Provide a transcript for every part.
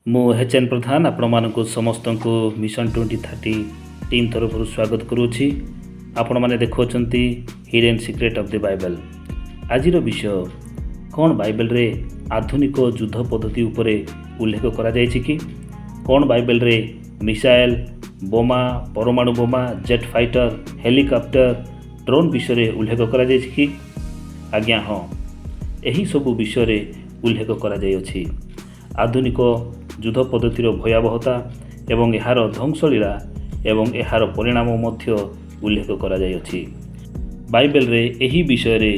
ମୁଁ HN ପ୍ରଧାନ ଆପଣମାନଙ୍କୁ ସମସ୍ତଙ୍କୁ ମିଶନ 2030 ଟିମ୍ ତରଫରୁ ସ୍ୱାଗତ କରୁଛି। ଆପଣମାନେ ଦେଖୁଛନ୍ତି hidden secret of the Bible. ଆଜିର ବିଷୟ କ'ଣ ବାଇବେଲରେ ଆଧୁନିକ ଯୁଦ୍ଧ ପଦ୍ଧତି ଉପରେ ଉଲ୍ଲେଖ କରାଯାଇଛି କି? କ'ଣ ବାଇବେଲରେ ମିସାଇଲ୍, ବୋମା, ପରମାଣୁ ବୋମା, ଜେଟ୍ ଫାଇଟର, ହେଲିକପ୍ଟର, ଡ୍ରୋନ୍ ବିଷୟରେ ଉଲ୍ଲେଖ କରାଯାଇଛି କି? ଆଜ୍ଞା ହଁ, ଏହିସବୁ ବିଷୟରେ ଉଲ୍ଲେଖ କରାଯାଇଅଛି। ଆଧୁନିକ ଯୁଦ୍ଧ ପଦ୍ଧତିର ଭୟାବହତା ଏବଂ ଏହାର ଧ୍ୱଂସଲୀଳା ଏବଂ ଏହାର ପରିଣାମ ମଧ୍ୟ ଉଲ୍ଲେଖ କରାଯାଇଅଛି। ବାଇବେଲରେ ଏହି ବିଷୟରେ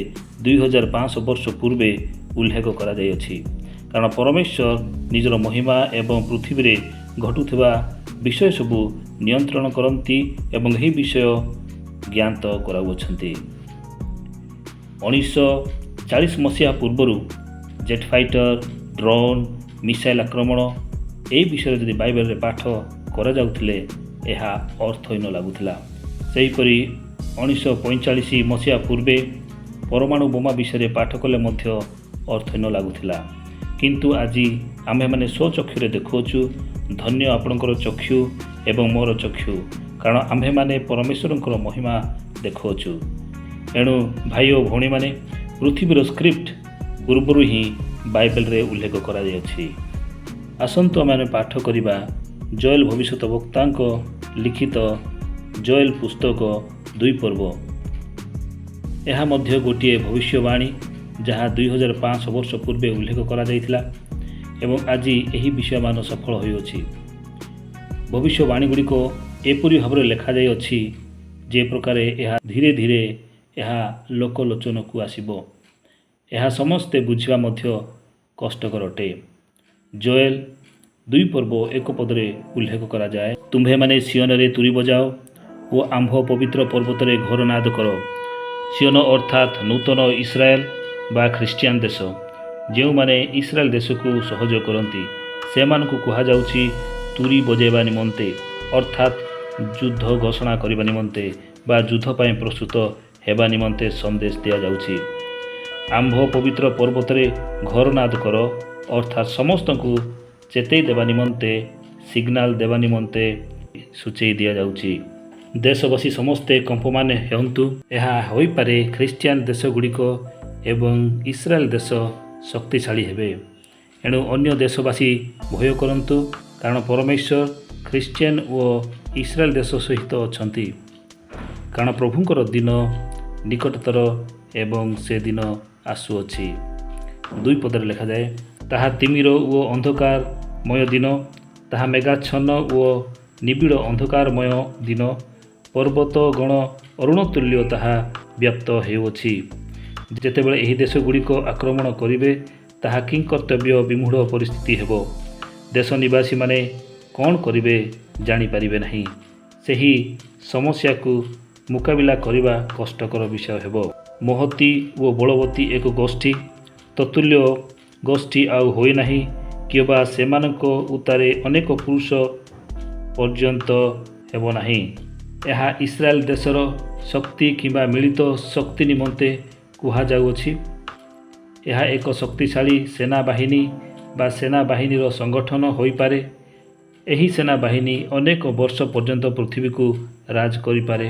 2500 ବର୍ଷ ପୂର୍ବେ ଉଲ୍ଲେଖ କରାଯାଇଅଛି। କାରଣ ପରମେଶ୍ୱର ନିଜର ମହିମା ଏବଂ ପୃଥିବୀରେ ଘଟୁଥିବା ବିଷୟ ସବୁ ନିୟନ୍ତ୍ରଣ କରନ୍ତି ଏବଂ ଏହି ବିଷୟ ଜ୍ଞାତ କରାଉଅଛନ୍ତି। 1940 ମସିହା ପୂର୍ବରୁ ଜେଟ୍ ଫାଇଟର, ଡ୍ରୋନ୍, ମିସାଇଲ୍ ଆକ୍ରମଣ ଏହି ବିଷୟରେ ଯଦି ବାଇବେଲରେ ପାଠ କରାଯାଉଥିଲେ ଏହା ଅର୍ଥହୀନ ଲାଗୁଥିଲା। ସେହିପରି 1945 ମସିହା ପୂର୍ବେ ପରମାଣୁ ବୋମା ବିଷୟରେ ପାଠ କଲେ ମଧ୍ୟ ଅର୍ଥହୀନ ଲାଗୁଥିଲା। କିନ୍ତୁ ଆଜି ଆମ୍ଭେମାନେ ସ୍ୱଚକ୍ଷୁରେ ଦେଖୁଅଛୁ। ଧନ୍ୟ ଆପଣଙ୍କର ଚକ୍ଷୁ ଏବଂ ମୋର ଚକ୍ଷୁ, କାରଣ ଆମ୍ଭେମାନେ ପରମେଶ୍ୱରଙ୍କର ମହିମା ଦେଖୁଅଛୁ। ଏଣୁ ଭାଇ ଓ ଭଉଣୀମାନେ, ପୃଥିବୀର ସ୍କ୍ରିପ୍ଟ ପୂର୍ବରୁ ହିଁ ବାଇବେଲରେ ଉଲ୍ଲେଖ କରାଯାଇଅଛି। ଆସନ୍ତୁ ଆମେ ପାଠ କରିବା ଜୋଏଲ ଭବିଷ୍ୟତ ବକ୍ତାଙ୍କ ଲିଖିତ ଜୋଏଲ ପୁସ୍ତକ 2 ପର୍ବ। ଏହା ମଧ୍ୟ ଗୋଟିଏ ଭବିଷ୍ୟବାଣୀ ଯାହା 2500 ବର୍ଷ ପୂର୍ବେ ଉଲ୍ଲେଖ କରାଯାଇଥିଲା ଏବଂ ଆଜି ଏହି ବିଷୟମାନ ସଫଳ ହୋଇଅଛି। ଭବିଷ୍ୟବାଣୀଗୁଡ଼ିକ ଏପରି ଭାବରେ ଲେଖାଯାଇଅଛି ଯେ ପ୍ରକାରେ ଏହା ଧୀରେ ଧୀରେ ଏହା ଲୋକଲୋଚନକୁ ଆସିବ। ଏହା ସମସ୍ତେ ବୁଝିବା ମଧ୍ୟ କଷ୍ଟକର ଅଟେ। ଜୋଏଲ 2 ପର୍ବ 1 ପଦରେ ଉଲ୍ଲେଖ କରାଯାଏ, ତୁମ୍ଭେମାନେ ସିଓନରେ ତୁରୀ ବଜାଅ ଓ ଆମ୍ଭ ପବିତ୍ର ପର୍ବତରେ ଘୋରନାଦ କର। ସିଓନ ଅର୍ଥାତ୍ ନୂତନ ଇସ୍ରାଏଲ ବା ଖ୍ରୀଷ୍ଟିଆନ ଦେଶ। ଯେଉଁମାନେ ଇସ୍ରାଏଲ ଦେଶକୁ ସହଯୋଗ କରନ୍ତି ସେମାନଙ୍କୁ କୁହାଯାଉଛି ତୁରୀ ବଜାଇବା ନିମନ୍ତେ, ଅର୍ଥାତ୍ ଯୁଦ୍ଧ ଘୋଷଣା କରିବା ନିମନ୍ତେ ବା ଯୁଦ୍ଧ ପାଇଁ ପ୍ରସ୍ତୁତ ହେବା ନିମନ୍ତେ ସନ୍ଦେଶ ଦିଆଯାଉଛି। ଆମ୍ଭ ପବିତ୍ର ପର୍ବତରେ ଘୋରନାଦ କର, ଅର୍ଥାତ୍ ସମସ୍ତଙ୍କୁ ଚେତାଇ ଦେବା ନିମନ୍ତେ, ସିଗ୍ନାଲ ଦେବା ନିମନ୍ତେ ସୂଚେଇ ଦିଆଯାଉଛି। ଦେଶବାସୀ ସମସ୍ତେ କମ୍ପମାନ ହୁଅନ୍ତୁ। ଏହା ହୋଇପାରେ ଖ୍ରୀଷ୍ଟିଆନ ଦେଶଗୁଡ଼ିକ ଏବଂ ଇସ୍ରାଏଲ ଦେଶ ଶକ୍ତିଶାଳୀ ହେବେ। ଏଣୁ ଅନ୍ୟ ଦେଶବାସୀ ଭୟ କରନ୍ତୁ, କାରଣ ପରମେଶ୍ୱର ଖ୍ରୀଷ୍ଟିଆନ ଓ ଇସ୍ରାଏଲ ଦେଶ ସହିତ ଅଛନ୍ତି। କାରଣ ପ୍ରଭୁଙ୍କର ଦିନ ନିକଟତର ଏବଂ ସେ ଦିନ ଆସୁଅଛି। 2 ପଦରେ ଲେଖାଯାଏ, ତାହା ତିମିର ଓ ଅନ୍ଧକାରମୟ ଦିନ, ତାହା ମେଘାଚ୍ଛନ୍ନ ଓ ନିବିଡ଼ ଅନ୍ଧକାରମୟ ଦିନ। ପର୍ବତ ଗଣ ଅରୁଣ ତୁଲ୍ୟ ତାହା ବ୍ୟାପ୍ତ ହେଉଅଛି। ଯେତେବେଳେ ଏହି ଦେଶଗୁଡ଼ିକ ଆକ୍ରମଣ କରିବେ ତାହା କିଂକର୍ତ୍ତବ୍ୟ ବିମୂଢ଼ ପରିସ୍ଥିତି ହେବ। ଦେଶ ନିବାସୀମାନେ କ'ଣ କରିବେ ଜାଣିପାରିବେ ନାହିଁ। ସେହି ସମସ୍ୟାକୁ ମୁକାବିଲା କରିବା କଷ୍ଟକର ବିଷୟ ହେବ। ମହତୀ ଓ ବଳବତୀ ଏକ ଗୋଷ୍ଠୀ, ତତୁଲ୍ୟ ଗୋଷ୍ଠୀ ଆଉ ହୋଇନାହିଁ, କିମ୍ବା ସେମାନଙ୍କ ଉତ୍ତାରେ ଅନେକ ପୁରୁଷ ପର୍ଯ୍ୟନ୍ତ ହେବ ନାହିଁ। ଏହା ଇସ୍ରାଏଲ ଦେଶର ଶକ୍ତି କିମ୍ବା ମିଳିତ ଶକ୍ତି ନିମନ୍ତେ କୁହାଯାଉଅଛି। ଏହା ଏକ ଶକ୍ତିଶାଳୀ ସେନାବାହିନୀ ବା ସେନାବାହିନୀର ସଂଗଠନ ହୋଇପାରେ। ଏହି ସେନାବାହିନୀ ଅନେକ ବର୍ଷ ପର୍ଯ୍ୟନ୍ତ ପୃଥିବୀକୁ ରାଜ କରିପାରେ।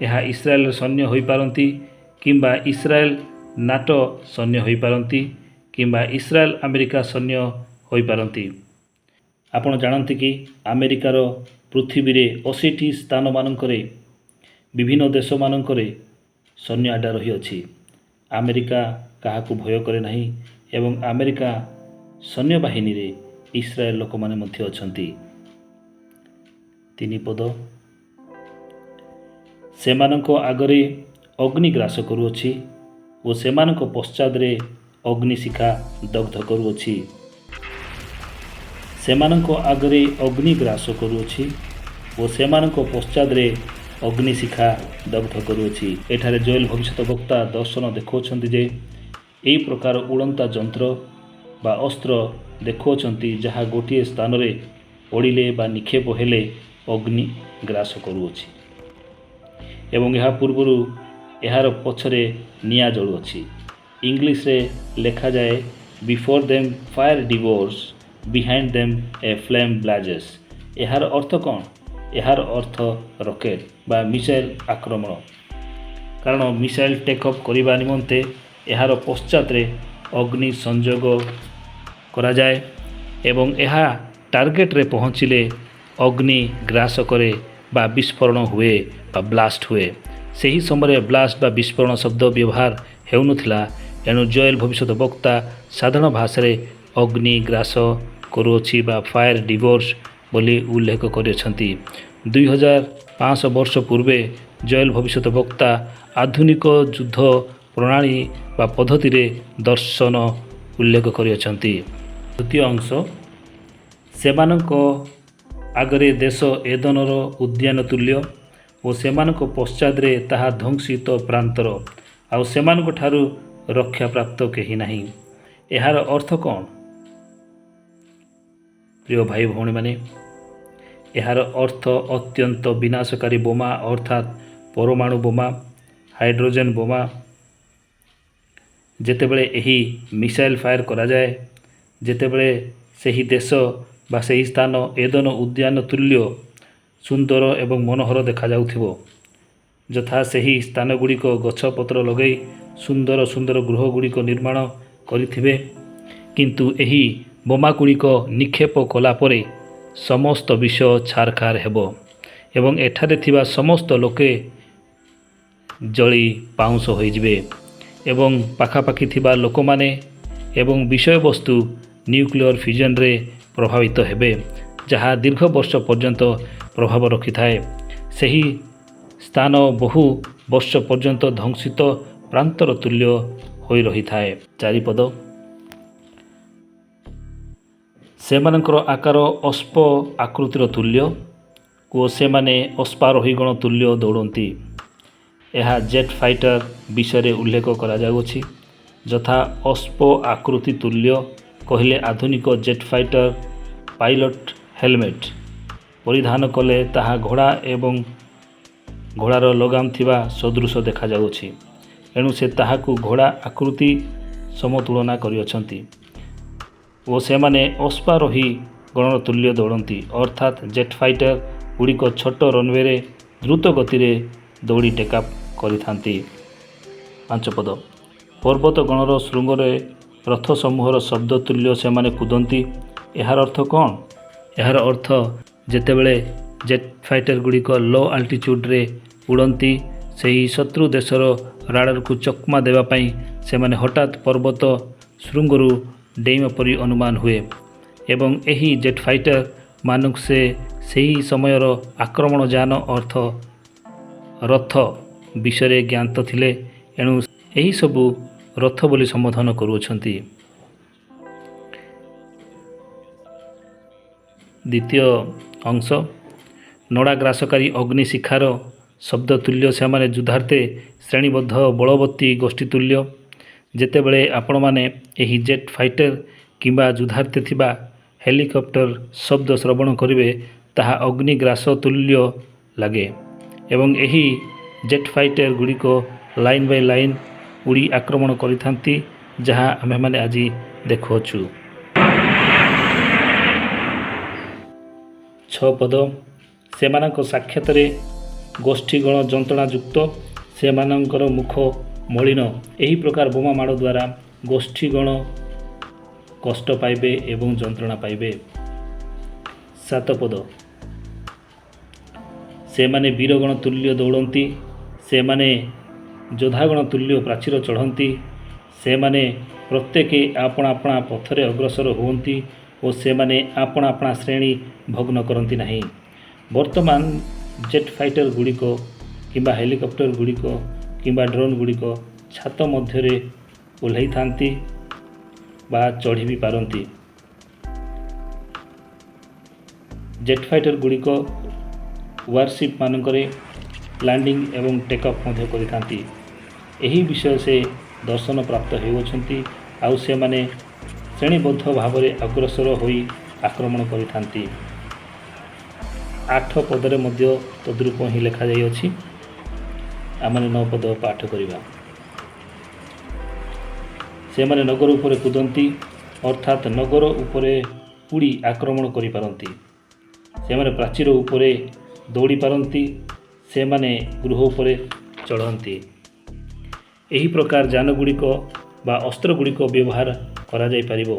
ଏହା ଇସ୍ରାଏଲର ସୈନ୍ୟ ହୋଇପାରନ୍ତି କିମ୍ବା ଇସ୍ରାଏଲ ନାଟୋ ସୈନ୍ୟ ହୋଇପାରନ୍ତି କିମ୍ବା ଇସ୍ରାଏଲ ଆମେରିକା ସୈନ୍ୟ ହୋଇପାରନ୍ତି। ଆପଣ ଜାଣନ୍ତି କି ଆମେରିକାର ପୃଥିବୀରେ 80ଟି ସ୍ଥାନମାନଙ୍କରେ ବିଭିନ୍ନ ଦେଶମାନଙ୍କରେ ସୈନ୍ୟ ଆଡ୍ଡା ରହିଅଛି। ଆମେରିକା କାହାକୁ ଭୟ କରେ ନାହିଁ ଏବଂ ଆମେରିକା ସୈନ୍ୟବାହିନୀରେ ଇସ୍ରାଏଲ ଲୋକମାନେ ମଧ୍ୟ ଅଛନ୍ତି। 3 ପଦ, ସେମାନଙ୍କ ଆଗରେ ଅଗ୍ନି ଗ୍ରାସ କରୁଅଛି ଓ ସେମାନଙ୍କ ପଶ୍ଚାତରେ ଅଗ୍ନିଶିଖା ଦଗ୍ଧ କରୁଅଛି। ସେମାନଙ୍କ ଆଗରେ ଅଗ୍ନି ଗ୍ରାସ କରୁଅଛି ଓ ସେମାନଙ୍କ ପଶ୍ଚାତରେ ଅଗ୍ନିଶିଖା ଦଗ୍ଧ କରୁଅଛି। ଏଠାରେ ଜୋଏଲ ଭବିଷ୍ୟତ ବକ୍ତା ଦର୍ଶନ ଦେଖାଉଛନ୍ତି ଯେ ଏହି ପ୍ରକାର ଉଡ଼ନ୍ତା ଯନ୍ତ୍ର ବା ଅସ୍ତ୍ର ଦେଖାଉଛନ୍ତି ଯାହା ଗୋଟିଏ ସ୍ଥାନରେ ପଡ଼ିଲେ ବା ନିକ୍ଷେପ ହେଲେ ଅଗ୍ନି ଗ୍ରାସ କରୁଅଛି ଏବଂ ଏହା ପୂର୍ବରୁ ଏହାର ପଛରେ ନିଆଁ ଜଳୁଅଛି। ଇଂଲିଶରେ ଲେଖାଯାଏ, before them fire devours behind them a flame blazes। ଏହାର ଅର୍ଥ କ'ଣ? ଏହାର ଅର୍ଥ ରକେଟ୍ ବା ମିସାଇଲ୍ ଆକ୍ରମଣ। କାରଣ ମିସାଇଲ୍ ଟେକ୍ ଅଫ୍ କରିବା ନିମନ୍ତେ ଏହାର ପଶ୍ଚାତରେ ଅଗ୍ନି ସଂଯୋଗ କରାଯାଏ ଏବଂ ଏହା ଟାର୍ଗେଟରେ ପହଞ୍ଚିଲେ ଅଗ୍ନି ଗ୍ରାସ କରେ ବା ବିସ୍ଫୋରଣ ହୁଏ ବା ବ୍ଲାଷ୍ଟ ହୁଏ। ସେହି ସମୟରେ ବ୍ଲାଷ୍ଟ ବା ବିସ୍ଫୋରଣ ଶବ୍ଦ ବ୍ୟବହାର ହେଉନଥିଲା। ଏଣୁ ଜୋଏଲ ଭବିଷ୍ୟତ ବକ୍ତା ସାଧାରଣ ଭାଷାରେ ଅଗ୍ନି ଗ୍ରାସ କରୁଅଛି ବା ଫାୟାର ଡିଭୋର୍ସ ବୋଲି ଉଲ୍ଲେଖ କରିଅଛନ୍ତି। 2500 ବର୍ଷ ପୂର୍ବେ ଜୋଏଲ ଭବିଷ୍ୟତ ବକ୍ତା ଆଧୁନିକ ଯୁଦ୍ଧ ପ୍ରଣାଳୀ ବା ପଦ୍ଧତିରେ ଦର୍ଶନ ଉଲ୍ଲେଖ କରିଅଛନ୍ତି। ଦ୍ୱିତୀୟ ଅଂଶ, ସେମାନଙ୍କ ଆଗରେ ଦେଶ ଏଦନର ଉଦ୍ୟାନ ତୁଲ୍ୟ ଓ ସେମାନଙ୍କ ପଶ୍ଚାତରେ ତାହା ଧ୍ୱଂସିତ ପ୍ରାନ୍ତର, ଆଉ ସେମାନଙ୍କ ଠାରୁ ରକ୍ଷାପ୍ରାପ୍ତ କେହି ନାହିଁ। ଏହାର ଅର୍ଥ କ'ଣ? ପ୍ରିୟ ଭାଇ ଭଉଣୀମାନେ, ଏହାର ଅର୍ଥ ଅତ୍ୟନ୍ତ ବିନାଶକାରୀ ବୋମା ଅର୍ଥାତ୍ ପରମାଣୁ ବୋମା, ହାଇଡ୍ରୋଜେନ୍ ବୋମା। ଯେତେବେଳେ ଏହି ମିସାଇଲ୍ ଫାୟାର କରାଯାଏ, ଯେତେବେଳେ ସେହି ଦେଶ ବା ସେହି ସ୍ଥାନ ଏଦନ ଉଦ୍ୟାନ ତୁଲ୍ୟ ସୁନ୍ଦର ଏବଂ ମନୋହର ଦେଖାଯାଉଥିବ, ଯଥା ସେହି ସ୍ଥାନଗୁଡ଼ିକ ଗଛପତ୍ର ଲଗାଇ ସୁନ୍ଦର ସୁନ୍ଦର ଗୃହଗୁଡ଼ିକ ନିର୍ମାଣ କରିଥିବେ, କିନ୍ତୁ ଏହି ବୋମାଗୁଡ଼ିକ ନିକ୍ଷେପ କଲା ପରେ ସମସ୍ତ ବିଷୟ ଛାରଖାର ହେବ ଏବଂ ଏଠାରେ ଥିବା ସମସ୍ତ ଲୋକେ ଜଳି ପାଉଁଶ ହୋଇଯିବେ ଏବଂ ପାଖାପାଖି ଥିବା ଲୋକମାନେ ଏବଂ ବିଷୟବସ୍ତୁ ନ୍ୟୁକ୍ଲିୟର ଫିଜନରେ ପ୍ରଭାବିତ ହେବେ, ଯାହା ଦୀର୍ଘ ବର୍ଷ ପର୍ଯ୍ୟନ୍ତ ପ୍ରଭାବ ରଖିଥାଏ। ସେହି ସ୍ଥାନ ବହୁ ବର୍ଷ ପର୍ଯ୍ୟନ୍ତ ଧ୍ୱଂସିତ ପ୍ରାନ୍ତର ତୁଲ୍ୟ ହୋଇ ରହିଥାଏ। ଚାରିପଦ, ସେମାନଙ୍କର ଆକାର ଅଶ୍ପ ଆକୃତିର ତୁଲ୍ୟ ଓ ସେମାନେ ଅଶ୍ୱାରୋହୀଗଣ ତୁଲ୍ୟ ଦୌଡ଼ନ୍ତି। ଏହା ଜେଟ୍ ଫାଇଟର ବିଷୟରେ ଉଲ୍ଲେଖ କରାଯାଉଅଛି। ଯଥା ଅଶ୍ପ ଆକୃତି ତୁଲ୍ୟ କହିଲେ ଆଧୁନିକ ଜେଟ୍ ଫାଇଟର ପାଇଲଟ ହେଲମେଟ୍ ପରିଧାନ କଲେ ତାହା ଘୋଡ଼ା ଏବଂ ଘୋଡ଼ାର ଲଗାମ ଥିବା ସଦୃଶ ଦେଖାଯାଉଅଛି। ଏଣୁ ସେ ତାହାକୁ ଘୋଡ଼ା ଆକୃତି ସମତୁଳନା କରିଅଛନ୍ତି ଓ ସେମାନେ ଅଶ୍ୱାରୋହୀ ଗଣର ତୁଲ୍ୟ ଦୌଡ଼ନ୍ତି, ଅର୍ଥାତ୍ ଜେଟ୍ ଫାଇଟର ଗୁଡ଼ିକ ଛୋଟ ରନୱେରେ ଦ୍ରୁତ ଗତିରେ ଦୌଡ଼ି ଟେକ୍ଅଫ୍ କରିଥାନ୍ତି। ପାଞ୍ଚପଦ, ପର୍ବତ ଗଣର ଶୃଙ୍ଗରେ ରଥ ସମୂହର ଶବ୍ଦ ତୁଲ୍ୟ ସେମାନେ କୁଦନ୍ତି। ଏହାର ଅର୍ଥ କ'ଣ? ଏହାର ଅର୍ଥ ଯେତେବେଳେ ଜେଟ୍ ଫାଇଟର ଗୁଡ଼ିକ ଲୋ ଆଲ୍ଟିଚ୍ୟୁଡ଼ରେ ଉଡ଼ନ୍ତି, ସେହି ଶତ୍ରୁ ଦେଶର ରାଡାରକୁ ଚକମା ଦେବା ପାଇଁ ସେମାନେ ହଠାତ୍ ପର୍ବତ ଶୃଙ୍ଗରୁ ଡେଇଁବା ପରି ଅନୁମାନ ହୁଏ ଏବଂ ଏହି ଜେଟ୍ ଫାଇଟର ମାନଙ୍କୁ ସେହି ସମୟର ଆକ୍ରମଣଯାନ ଅର୍ଥ ରଥ ବିଷୟରେ ଜ୍ଞାତ ଥିଲେ, ଏଣୁ ଏହିସବୁ ରଥ ବୋଲି ସମ୍ବୋଧନ କରୁଅଛନ୍ତି। ଦ୍ୱିତୀୟ ଅଂଶ, ନଡ଼ାଗ୍ରାସକାରୀ ଅଗ୍ନିଶିଖାର ଶବ୍ଦ ତୁଲ୍ୟ ସେମାନେ ଯୁଦ୍ଧାର୍ଥେ ଶ୍ରେଣୀବଦ୍ଧ ବଳବତ୍ତୀ ଗୋଷ୍ଠୀ ତୁଲ୍ୟ। ଯେତେବେଳେ ଆପଣମାନେ ଏହି ଜେଟ୍ ଫାଇଟର କିମ୍ବା ଯୁଦ୍ଧାର୍ଥେ ଥିବା ହେଲିକପ୍ଟର ଶବ୍ଦ ଶ୍ରବଣ କରିବେ, ତାହା ଅଗ୍ନିଗ୍ରାସ ତୁଲ୍ୟ ଲାଗେ ଏବଂ ଏହି ଜେଟ୍ ଫାଇଟର ଗୁଡ଼ିକ ଲାଇନ୍ ବାଇ ଲାଇନ୍ ଉଡ଼ି ଆକ୍ରମଣ କରିଥାନ୍ତି, ଯାହା ଆମ୍ଭେମାନେ ଆଜି ଦେଖୁଅଛୁ। 6 ପଦ, ସେମାନଙ୍କ ସାକ୍ଷାତରେ ଗୋଷ୍ଠୀଗଣ ଯନ୍ତ୍ରଣାଯୁକ୍ତ, ସେମାନଙ୍କର ମୁଖ ମଳିନ। ଏହି ପ୍ରକାର ବୋମା ମାଡ଼ ଦ୍ୱାରା ଗୋଷ୍ଠୀଗଣ କଷ୍ଟ ପାଇବେ ଏବଂ ଯନ୍ତ୍ରଣା ପାଇବେ। 7 ପଦ, ସେମାନେ ବୀରଗଣ ତୁଲ୍ୟ ଦୌଡ଼ନ୍ତି, ସେମାନେ ଯୋଦ୍ଧାଗଣ ତୁଲ୍ୟ ପ୍ରାଚୀର ଚଢ଼ନ୍ତି, ସେମାନେ ପ୍ରତ୍ୟେକ ଆପଣା ଆପଣା ପଥରେ ଅଗ୍ରସର ହୁଅନ୍ତି ଓ ସେମାନେ ଆପଣା ଆପଣା ଶ୍ରେଣୀ ଭଗ୍ନ କରନ୍ତି ନାହିଁ। ବର୍ତ୍ତମାନ ଜେଟ୍ ଫାଇଟର ଗୁଡ଼ିକ କିମ୍ବା ହେଲିକପ୍ଟର ଗୁଡ଼ିକ କିମ୍ବା ଡ୍ରୋନ୍ ଗୁଡ଼ିକ ଛାତ ମଧ୍ୟରେ ଓହ୍ଲାଇଥାନ୍ତି ବା ଚଢ଼ି ବି ପାରନ୍ତି। ଜେଟ୍ ଫାଇଟର ଗୁଡ଼ିକ ୱାରସିପ୍ ମାନଙ୍କରେ ଲ୍ୟାଣ୍ଡିଂ ଏବଂ ଟେକ୍ ଅଫ୍ ମଧ୍ୟ କରିଥାନ୍ତି। ଏହି ବିଷୟ ସେ ଦର୍ଶନ ପ୍ରାପ୍ତ ହେଉଅଛନ୍ତି, ଆଉ ସେମାନେ ଶ୍ରେଣୀବଦ୍ଧ ଭାବରେ ଅଗ୍ରସର ହୋଇ ଆକ୍ରମଣ କରିଥାନ୍ତି। 8 ପଦରେ ମଧ୍ୟ ତଦ୍ରୂପ ହିଁ ଲେଖାଯାଇଅଛି। ଆମେ 9 ପଦ ପାଠ କରିବା। ସେମାନେ ନଗର ଉପରେ କୁଦନ୍ତି, ଅର୍ଥାତ୍ ନଗର ଉପରେ ଉଡ଼ି ଆକ୍ରମଣ କରିପାରନ୍ତି। ସେମାନେ ପ୍ରାଚୀର ଉପରେ ଦୌଡ଼ି ପାରନ୍ତି। ସେମାନେ ଗୃହ ଉପରେ ଚଢ଼ନ୍ତି। ଏହି ପ୍ରକାର ଯାନଗୁଡ଼ିକ ବା ଅସ୍ତ୍ରଗୁଡ଼ିକ ବ୍ୟବହାର କରାଯାଇପାରିବ।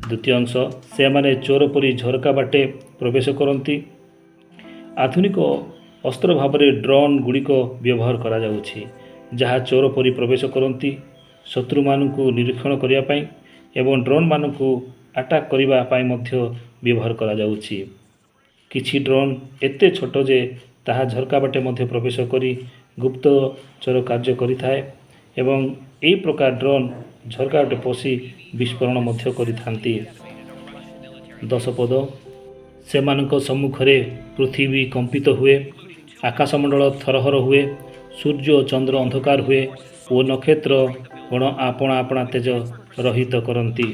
ଦ୍ୱିତୀୟ ଅଂଶ, ସେମାନେ ଚୋର ପରି ଝରକା ବାଟେ ପ୍ରବେଶ କରନ୍ତି। ଆଧୁନିକ ଅସ୍ତ୍ର ଭାବରେ ଡ୍ରୋନ୍ ଗୁଡ଼ିକ ବ୍ୟବହାର କରାଯାଉଛି, ଯାହା ଚୋର ପରି ପ୍ରବେଶ କରନ୍ତି ଶତ୍ରୁମାନଙ୍କୁ ନିରୀକ୍ଷଣ କରିବା ପାଇଁ ଏବଂ ଡ୍ରୋନ୍ମାନଙ୍କୁ ଆଟାକ୍ କରିବା ପାଇଁ ମଧ୍ୟ ବ୍ୟବହାର କରାଯାଉଛି। କିଛି ଡ୍ରୋନ୍ ଏତେ ଛୋଟ ଯେ ତାହା ଝରକା ବାଟେ ମଧ୍ୟ ପ୍ରବେଶ କରି ଗୁପ୍ତଚର କାର୍ଯ୍ୟ କରିଥାଏ ଏବଂ ଏହି ପ୍ରକାର ଡ୍ରୋନ୍ ଝରକା ବାଟେ ପଶି ବିସ୍ଫୋରଣ ମଧ୍ୟ କରିଥାନ୍ତି। ଦଶପଦ, ସେମାନଙ୍କ ସମ୍ମୁଖରେ ପୃଥିବୀ କମ୍ପିତ ହୁଏ, ଆକାଶମଣ୍ଡଳ ଥରହର ହୁଏ, ସୂର୍ଯ୍ୟ ଓ ଚନ୍ଦ୍ର ଅନ୍ଧକାର ହୁଏ ଓ ନକ୍ଷତ୍ର ଗଣ ଆପଣା ଆପଣା ତେଜ ରହିତ କରନ୍ତି।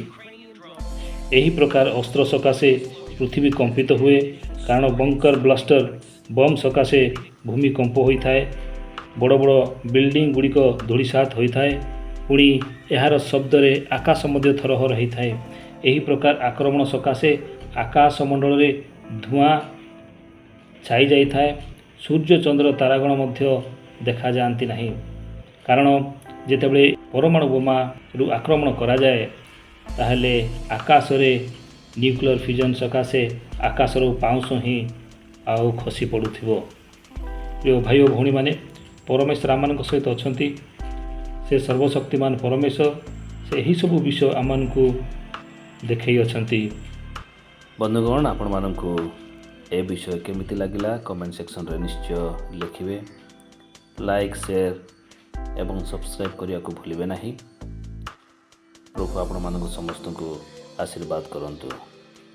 ଏହି ପ୍ରକାର ଅସ୍ତ୍ର ସକାଶେ ପୃଥିବୀ କମ୍ପିତ ହୁଏ, କାରଣ ବଙ୍କର ବ୍ଲାଷ୍ଟର ବମ୍ ସକାଶେ ଭୂମି କମ୍ପ ହୋଇଥାଏ। ବଡ଼ ବଡ଼ ବିଲ୍ଡିଂ ଗୁଡ଼ିକ ଧୂଳିସାତ ହୋଇଥାଏ। ପୁଣି ଏହାର ଶବ୍ଦରେ ଆକାଶ ମଧ୍ୟ ଥରହର ହୋଇଥାଏ। ଏହି ପ୍ରକାର ଆକ୍ରମଣ ସକାଶେ ଆକାଶମଣ୍ଡଳରେ ଧୂଆଁ ଛାଇ ଯାଇଥାଏ। ସୂର୍ଯ୍ୟ ଚନ୍ଦ୍ର ତାରାଗଣ ମଧ୍ୟ ଦେଖାଯାଆନ୍ତି ନାହିଁ, କାରଣ ଯେତେବେଳେ ପରମାଣୁ ବୋମାରୁ ଆକ୍ରମଣ କରାଯାଏ ତାହେଲେ ଆକାଶରେ ନ୍ୟୁକ୍ଲିୟର ଫିଜନ୍ ସକାଶେ ଆକାଶରୁ ପାଉଁଶ ହିଁ ଆଉ ଖସି ପଡ଼ୁଥିବ। ପ୍ରିୟ ଭାଇ ଓ ଭଉଣୀମାନେ, ପରମେଶ୍ୱର ଆମମାନଙ୍କ ସହିତ ଅଛନ୍ତି। ସେ ସର୍ବଶକ୍ତିମାନ ପରମେଶ୍ୱର। ସେ ଏହିସବୁ ବିଷୟ ଆମମାନଙ୍କୁ ଦେଖାଇ ଅଛନ୍ତି। ବନ୍ଧୁଗଣ, ଆପଣମାନଙ୍କୁ ଏ ବିଷୟ କେମିତି ଲାଗିଲା କମେଣ୍ଟ ସେକ୍ସନରେ ନିଶ୍ଚୟ ଲେଖିବେ। ଲାଇକ୍, ସେୟାର ଏବଂ ସବସ୍କ୍ରାଇବ୍ କରିବାକୁ ଭୁଲିବେ ନାହିଁ। ପ୍ରଭୁ ଆପଣମାନଙ୍କୁ ସମସ୍ତଙ୍କୁ ଆଶୀର୍ବାଦ କରନ୍ତୁ।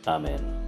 ଆମେନ୍।